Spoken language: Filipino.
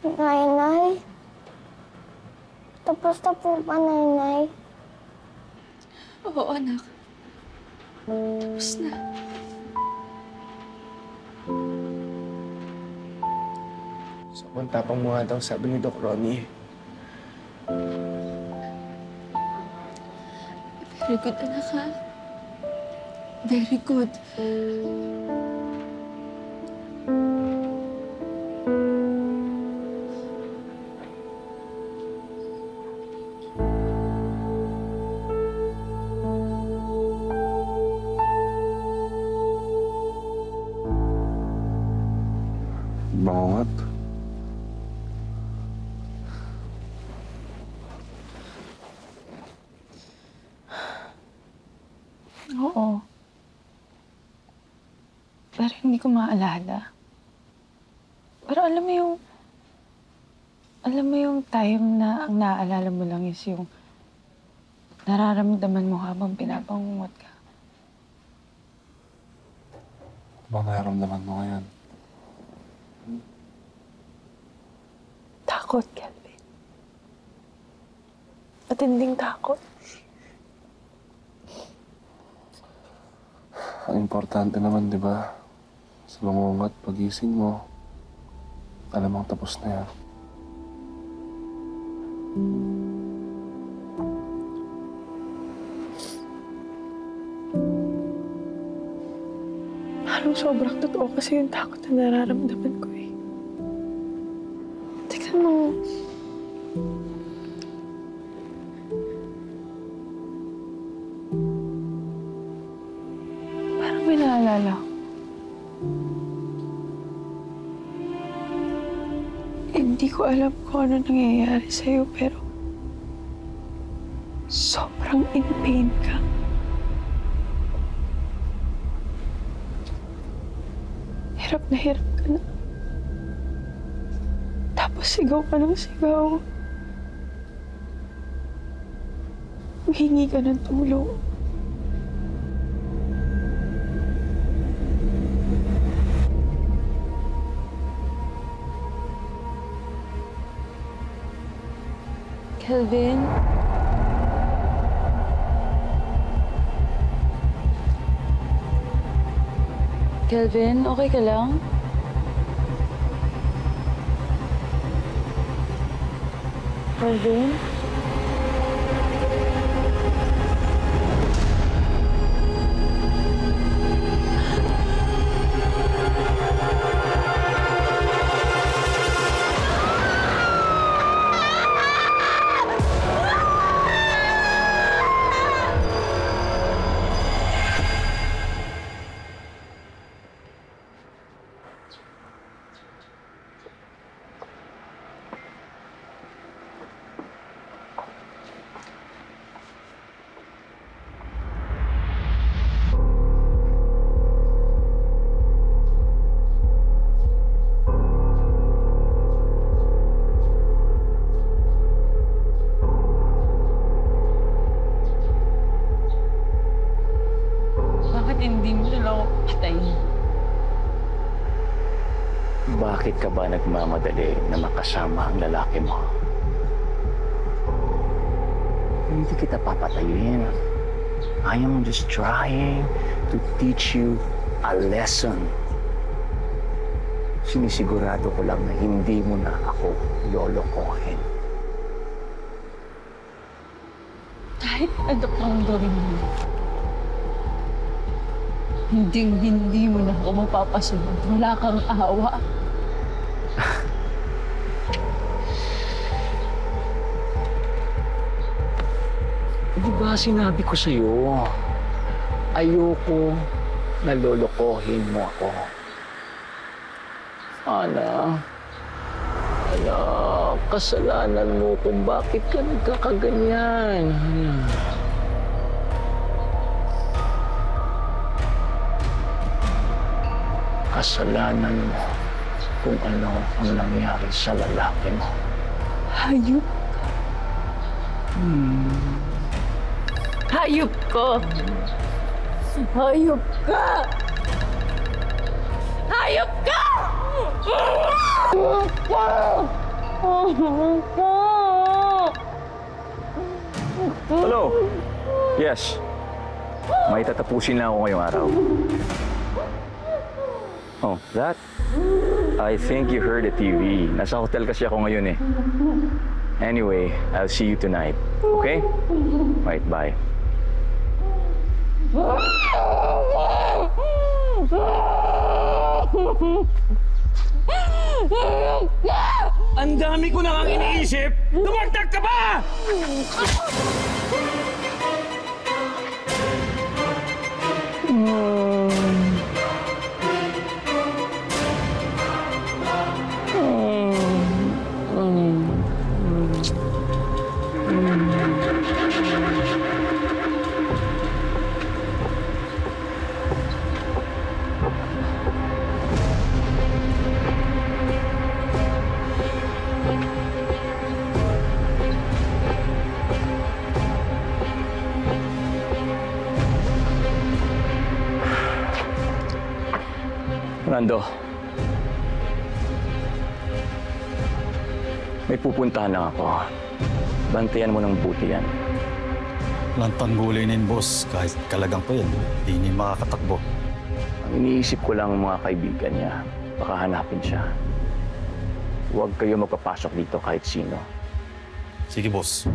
Nay. Tapos na po ba, Nay? Oo, anak. Tapos na. Sobrang tapang mo nga daw, sabi ni Doc Ronnie. Very good, anak, ha? Very good. Bangungot. Oo. Pero hindi ko maalala. Pero alam mo yung time na ang naaalala mo lang is yung nararamdaman mo habang pinapangungot ka. Bang nararamdaman mo ngayon? Takot, Kelvin. Matinding takot. Ang importante naman, di ba? Sa bangungot, pagising mo, alam mong tapos na yan. Parang sobrang totoo kasi yung takot na nararamdaman ko eh. Tignan mo. Parang may naalala ko. Hindi ko alam kung ano nangyayari sa'yo, pero sobrang in pain ka. Hirap na hirap ka na. Tapos sigaw ka ng sigaw. Hingi ka ng tulong. Kelvin? Kelvin, okay ka lang? Kelvin? Hindi mo na lang ako patayin. Bakit ka ba nagmamadali na makasama ang lalaki mo? Hindi kita papatayin. I am just trying to teach you a lesson. Sinisigurado ko lang na hindi mo na ako lolokohin. Kahit ano pang gawin mo, hindi mo na ako mapapasunod. Wala kang awa. Di ba sinabi ko sa'yo, ayoko na lolokohin mo ako. Ana, kasalanan mo kung bakit ka nagkakaganyan. Kasalanan mo kung ano ang nangyari sa lalaki mo. Hayop ka. Hayop ko. Hayop ka. Hayop ka! Hello? Yes. May tatapusin na ako ngayong araw. Oh, that? I think you heard the TV. Nasa hotel kasi ako ngayon eh. Anyway, I'll see you tonight. Okay? Right, bye. Ang dami ko nang iniisip! Dumagdag ka ba? Fernando, may pupuntahan lang ako. Bantayan mo ng buti yan. Lantang gulay na yun, boss. Kahit kalagang pa yan, hindi niya makakatakbo. Ang iniisip ko lang ang mga kaibigan niya. Baka hanapin siya. Huwag kayo magpapasok dito kahit sino. Sige, boss.